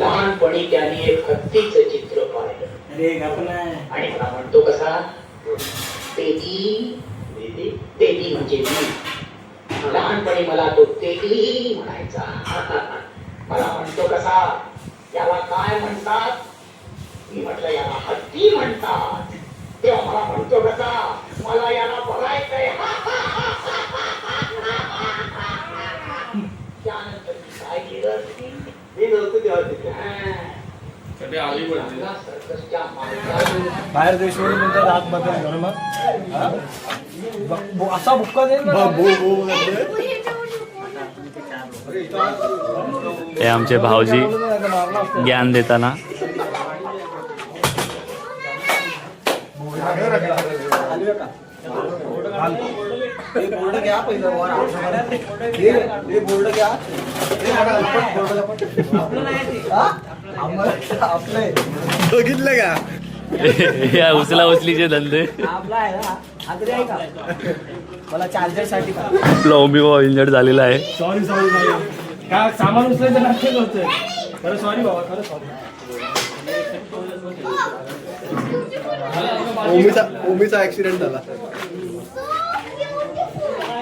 लहानपणी त्याने एक हत्तीचं चित्र पाहिलं आणि मला म्हणतो कसा, तेली तेली म्हणजे मी. लहानपणी मला तो तेली म्हणायचा. मला म्हणतो कसा, याला काय म्हणतात? मी म्हटलं याला हत्ती म्हणतात. तेव्हा मला म्हणतो कसा, मला याला बघायचंय. त्यानंतर मी काय केलं, मी नव्हतं तेव्हा तिथे बाहेर देशवरून तुमचा दात बदल घर मग असा बुक्का देईल हे आमचे भाऊजी ज्ञान देताना. बोर्ड घ्या पहिलं बोर्ड घ्या आपले बघितलं का या उचला उचलीचे धंदे. मला चार्जर साठी प्लॉम्बी भाऊ इंजर्ड झालेला आहे. सॉरी काय सामान उचलायचं नक्कीच होतंय. खरं सॉरी बाबा, खरं सॉरी. ओमीचा ऍक्सिडेंट झाला,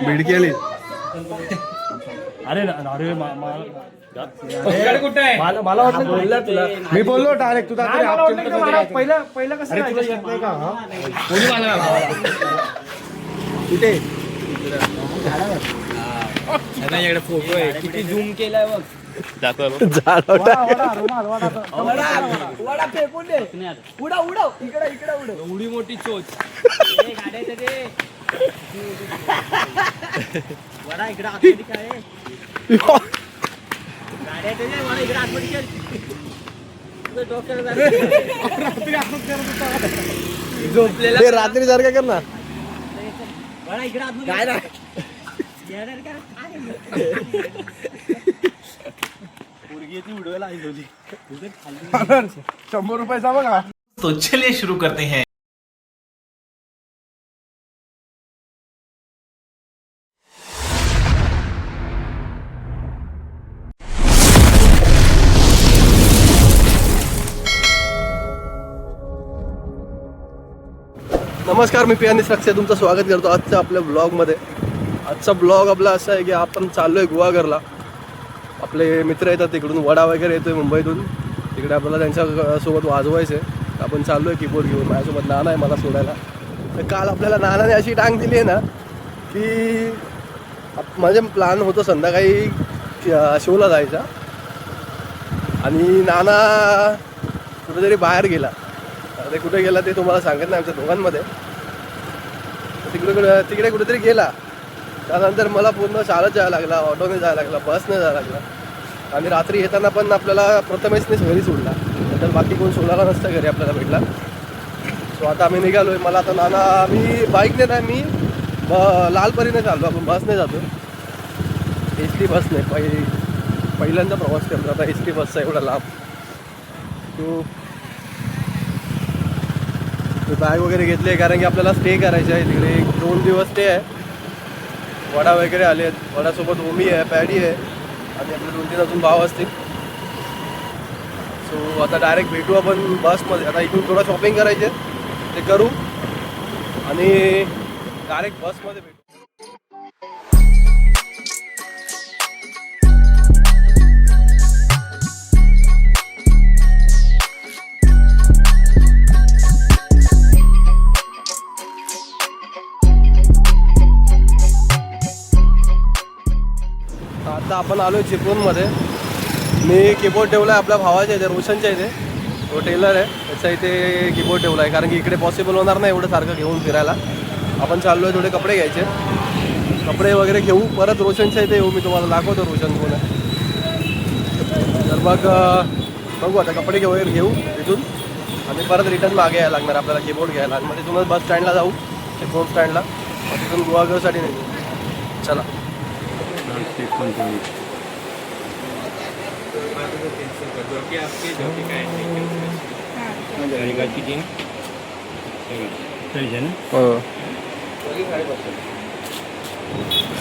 बिडकी आली. अरे मला वाटलं बोलला तुला. मी बोललो डायरेक्ट तुझा पहिलं कसं येत नाही का? कुठे फोटो आहे किती झूम केलाय बघ. फेकून दे. उडव इकडे उडी मोठी चोच. वडा इकडे आतमध्ये काय गाड्या आतमध्ये झोपलेला रात्री सारखं कर ना. काय ना उडवायला 100 रुपयाचा बघा. तो चलिए शुरू करते हैं. नमस्कार, मी पियानी साक्षी तुमचं स्वागत करतो आजच्या आपल्या ब्लॉगमध्ये. आजचा ब्लॉग आपला असा आहे की आपण चाललो आहे गुहागरला. आपले मित्र येतात तिकडून, वडा वगैरे येतो आहे मुंबईतून. तिकडे आपल्याला त्यांच्यासोबत वाजवायचं आहे. आपण चाललो आहे कीबोर्ड घेऊन. माझ्यासोबत नाना आहे मला सोडायला. तर काल आपल्याला नानाने अशी टांग दिली आहे ना की माझे प्लॅन होतं संध्याकाळी शोला जायचा आणि नाना कुठेतरी बाहेर गेला. ते कुठे गेला ते तुम्हाला सांगत नाही आमच्या दोघांमध्ये. तिकडे कुठेतरी गेला. त्यानंतर मला पूर्ण चालत जायला लागला, ऑटोने जायला लागला, बसने जायला लागला. आणि रात्री येताना पण आपल्याला प्रथमेशनेच घरी सोडला. नंतर बाकी कोण सोडायला नसतं घरी आपल्याला भेटला. सो आता आम्ही निघालो आहे. मला आता नाना, मी बाईकने नाही, मी लालपरीने चाललो. आपण बसने जातो, एस टी बसने. पहिल्यांदा प्रवास करतो आता एस टी बसचा एवढा लांब. तो बॅग वगैरे घेतली आहे कारण की आपल्याला स्टे करायचं आहे तिकडे. 2 दिवस स्टे आहे. वडा वगैरे आले आहेत. वडासोबत ओमी आहे, पॅडी आहे आणि आपले 2-3 अजून भाव असतील. सो आता डायरेक्ट भेटू आपण बसमध्ये. आता इथून थोडं शॉपिंग करायचे ते करू आणि डायरेक्ट बसमध्ये भेटू. आता आपण आलो आहे चिपळूणमध्ये. मी कीबोर्ड ठेवला आहे आपल्या भावाच्या इथे, रोशनच्या इथे. तो टेलर आहे, त्याच्या इथे कीबोर्ड ठेवला आहे कारण की इकडे पॉसिबल होणार नाही एवढं सारखं घेऊन फिरायला. आपण चाललो आहे थोडे कपडे घ्यायचे, कपडे वगैरे घेऊ. परत रोशनच्या इथे येऊ, मी तुम्हाला दाखवतो रोशन कोण आहे. तर मग बघू आता कपडे घेऊ इथून आणि परत रिटर्न मागे यायला लागणार आपल्याला कीबोर्ड घ्यायला. आणि मग तिथूनच बस स्टँडला जाऊ, चिपळूण स्टँडला. तिथून गुहागरसाठी निघू. चला.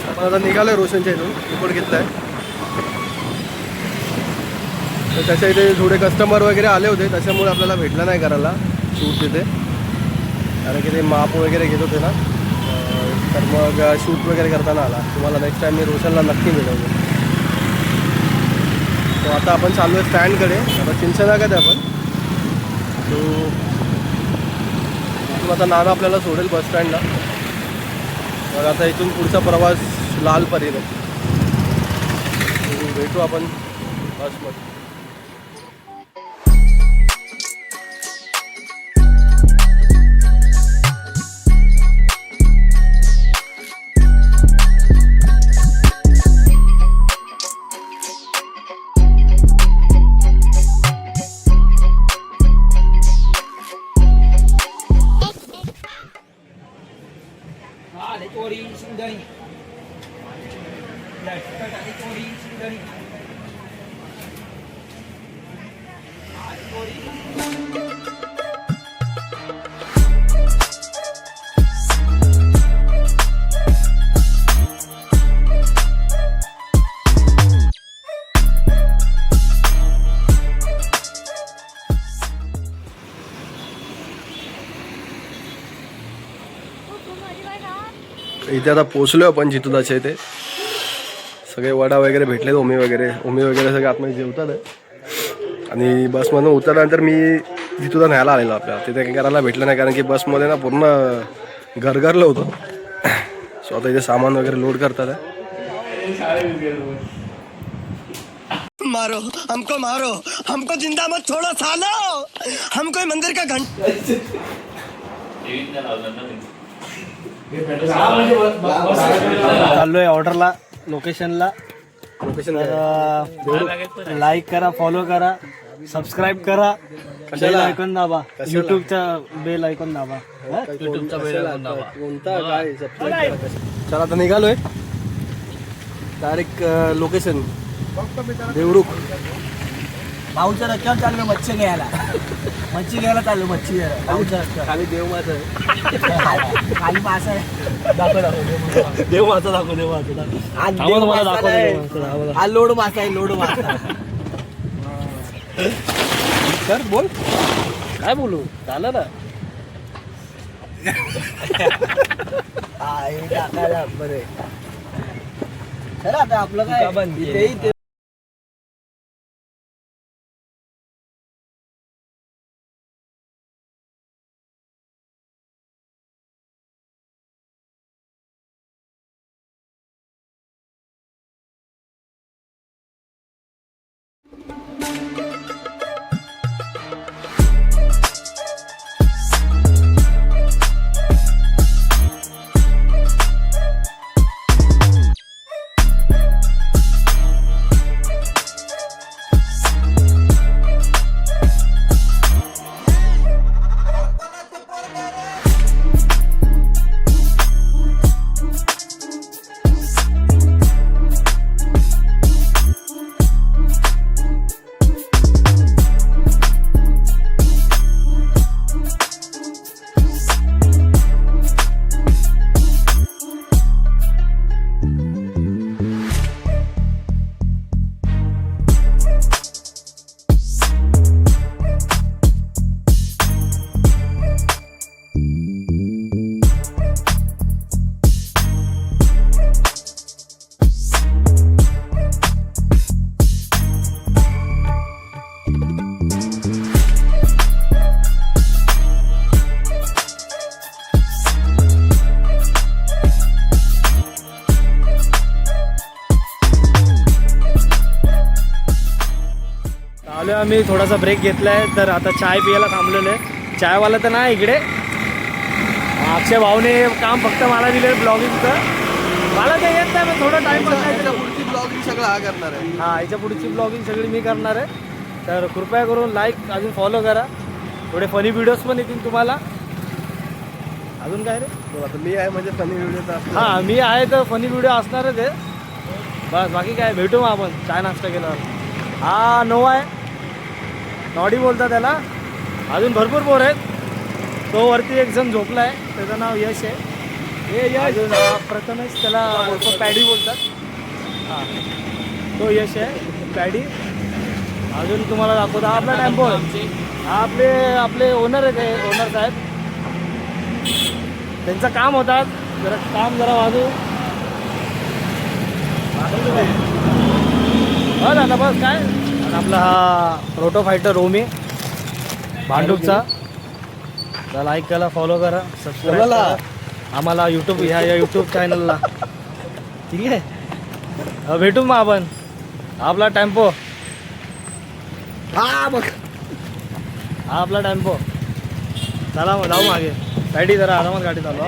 आपण आता निघालोय रोशनच्या इथून. कीबोर्ड घेतलाय. तर त्याच्या इथे थोडे कस्टमर वगैरे आले होते, त्याच्यामुळे आपल्याला भेटलं नाही करायला शूट तिथे, कारण की ते माप वगैरे घेत होते ना. तर मग शूट वगैरे करताना आला. तुम्हाला नेक्स्ट टाईम मी रोशनला नक्की मिळवतो. तो आता आपण चालू आहे स्टँडकडे. आता चिंचनागत आहे आपण. तो आता नाना आपल्याला सोडेल बस स्टँडला. मग आता इथून पुढचा प्रवास लालपरीने. भेटू आपण बसमध्ये. इथे आता पोचलो आपण जितुदाच्या इथे. सगळे वडा वगैरे भेटले, ओमी वगैरे सगळे आतमध्ये जेवतात आहे. आणि बसमधून उतरल्यानंतर मी जितुदा न्यायला आलेलो आपल्याला. तिथे काही करायला भेटलं नाही, कारण की बसमध्ये ना पूर्ण गरगरलं होतं. सो आता इथे सामान वगैरे लोड करतात आहे. मारो हमको जिंदा मत छोड़ो सालो, हमको मंदिर का घंटा. चाललोय ऑर्डरला, लोकेशनला. लाईक करा, फॉलो करा, सबस्क्राईब करा, बेल आयकॉन दाबा, युट्यूबचा बेल आयकॉन दाबा. कोणता काय चला आता निघालोय डायरेक्ट लोकेशन देवरुख. भाऊच्या रस्त्यावर चाललो मच्छी घ्यायला चाललो. मच्छी घ्यायला खाली देव माता आहे. खाली मासा आहे. देव माता दाखव. हा लोड मासा आहे, लोड मासा. सर बोल, काय बोलू, झालं ना. टाकायला बरं. चला आता आपलं काय आम्ही थोडासा ब्रेक घेतलाय. तर आता चाय पियाला थांबलेलो आहे. चायवाला तर नाही इकडे. अक्षय भाऊने काम फक्त मला दिले ब्लॉगिंगचं. मला काही येत नाही, पण थोडा टाइम पुढची ब्लॉगिंग सगळं हा करणार आहे. हा, याच्या पुढची ब्लॉगिंग सगळी मी करणार आहे. तर कृपया करून लाईक अजून फॉलो करा. थोडे फनी व्हिडिओज पण येतील तुम्हाला. अजून काय रे, आता मी आहे म्हणजे फनी व्हिडिओ. हां, मी आहे तर फनी व्हिडिओ असणारच आहे. बस बाकी काय, भेटू मग आपण चाय नाश्ता केल्यावर. हा नो आहे, नॉडी बोलतात त्याला. अजून भरपूर पोर आहेत. तो वरती एक जण झोपला आहे, त्याचं नाव यश आहे. हे यश प्रथमेश, त्याला पॅडी बोलतात. हां, तो यश आहे, पॅडी. अजून तुम्हाला दाखवतो हा आपला टेम्पो आहे. हा आपले आपले ओनर आहेत, ओनर साहेब. त्यांचं काम होतात जरा, काम जरा वाजू. बस आता बस काय. आणि आपला हा प्रोटो फायटर रोमी भांडूपचा. तर लाईक करा, फॉलो करा, सबस्क्राईब करा आम्हाला ह्या यूट्यूब चॅनलला. ठीक आहे, भेटू मग आपण. आपला टेम्पो हा बघ, हा आपला टेम्पो. चला मग जाऊ मागे. गाडी जरा आरामात गाडी चालवा.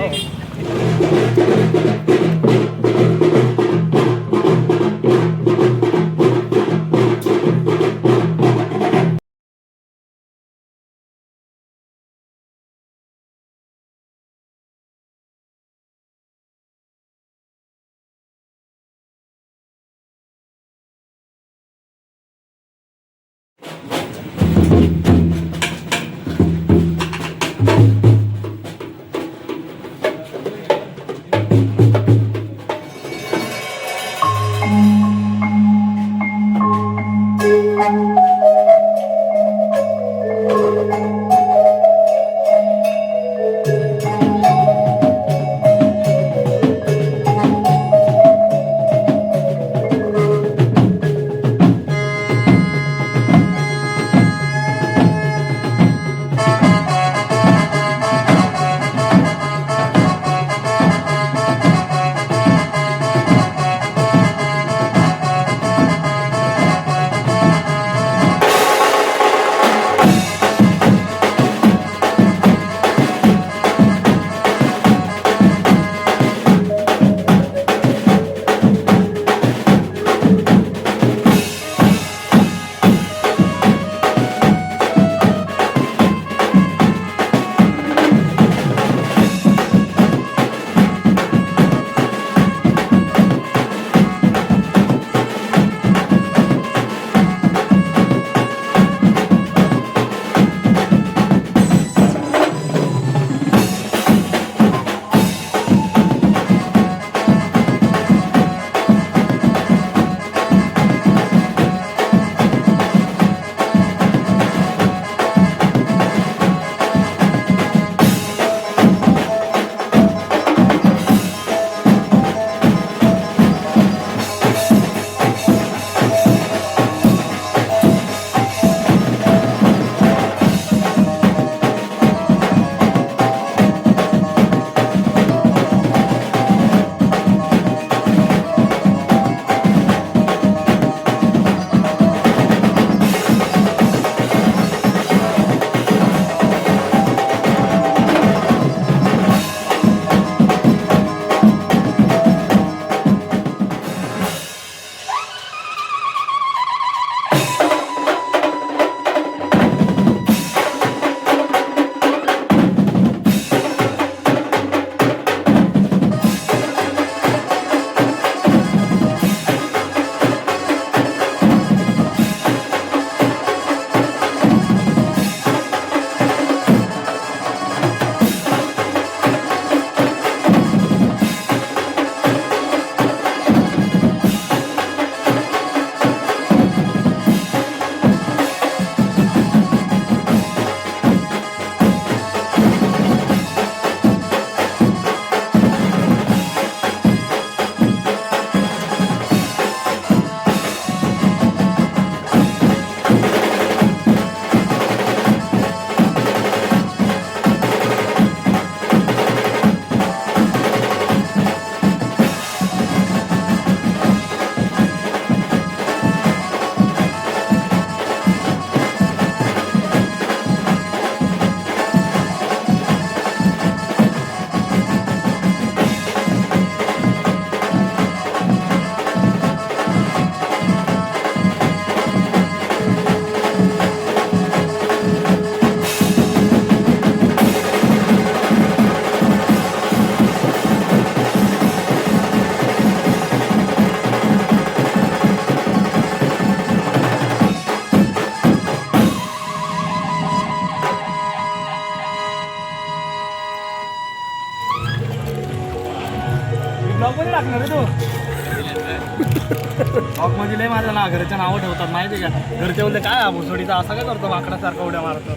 ब्लॉग मध्ये टाकणार आहे तू. ब्लॉग मध्ये लय माझं ना घरच्या नावं ठेवतात माहिती का. घरचे बोलले काय हा भोसडीचा असा काय करतो माकडासारखा उड्या मारतो.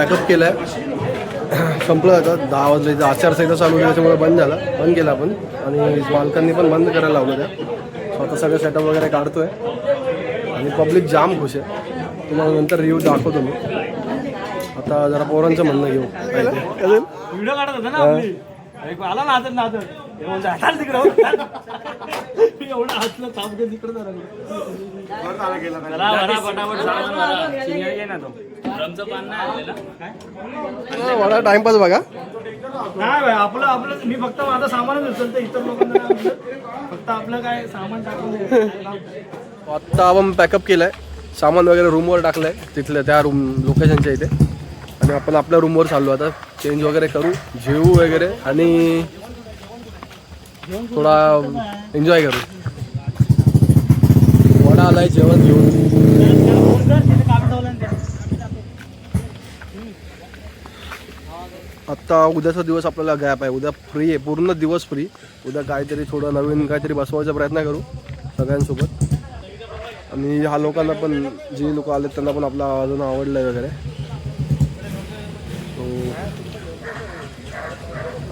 पॅकअप केलं आहे. संपलं आता 10 वाजले. आचारसंहिता चालू होती त्याच्यामुळे बंद केला आपण. आणि मालकांनी पण बंद करायला लावलं त्या. स्वतः सगळं सेटअप वगैरे काढतोय आणि पब्लिक जाम खुश आहे. तुम्हाला नंतर रिव्ह्यू दाखवतो मी. आता जरा पोरांचं म्हणणं घेऊ काय ते. व्हिडिओ काढत होता ना आपली. एक आला नाचत तिकडे एवढं हसलं ताप घेत तिकडे मला टाइमपास बघा. नाही भाई आपलं मी फक्त माझं सामानच उचलतो. इतर लोकांना नाही उचलत. फक्त आपलं काय सामान टाकून आत्ता आपण पॅकअप केलंय. सामान वगैरे रूमवर टाकलंय तिथल्या त्या रूम लोकेशनच्या इथे. आणि आपण आपल्या रूमवर चाललो आता. चेंज वगैरे करू, जेवू वगैरे आणि थोडा एन्जॉय करू. वडा आलाय जेवण घेऊन. आत्ता उद्याचा दिवस आपल्याला गॅप आहे. उद्या फ्री आहे, पूर्ण दिवस फ्री. उद्या काहीतरी थोडं नवीन काहीतरी बसवायचा प्रयत्न करू सगळ्यांसोबत. आणि ह्या लोकांना पण, जी लोक आले त्यांना पण आपला अजून आवडलं वगैरे.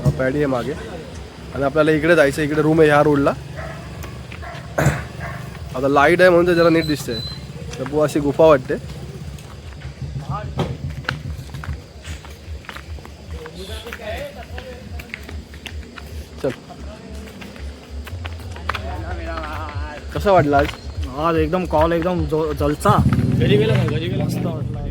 तो पॅडी आहे मागे. आणि आपल्याला इकडे जायचं. इकडे रूम आहे ह्या रोडला. आता लाईट आहे म्हणून ते जरा नीट दिसते. तर अशी गुफा वाटते. चल, कसं वाटलं आज? आज एकदम कॉल एकदम जलसा. घरी गेला मस्त वाटलं.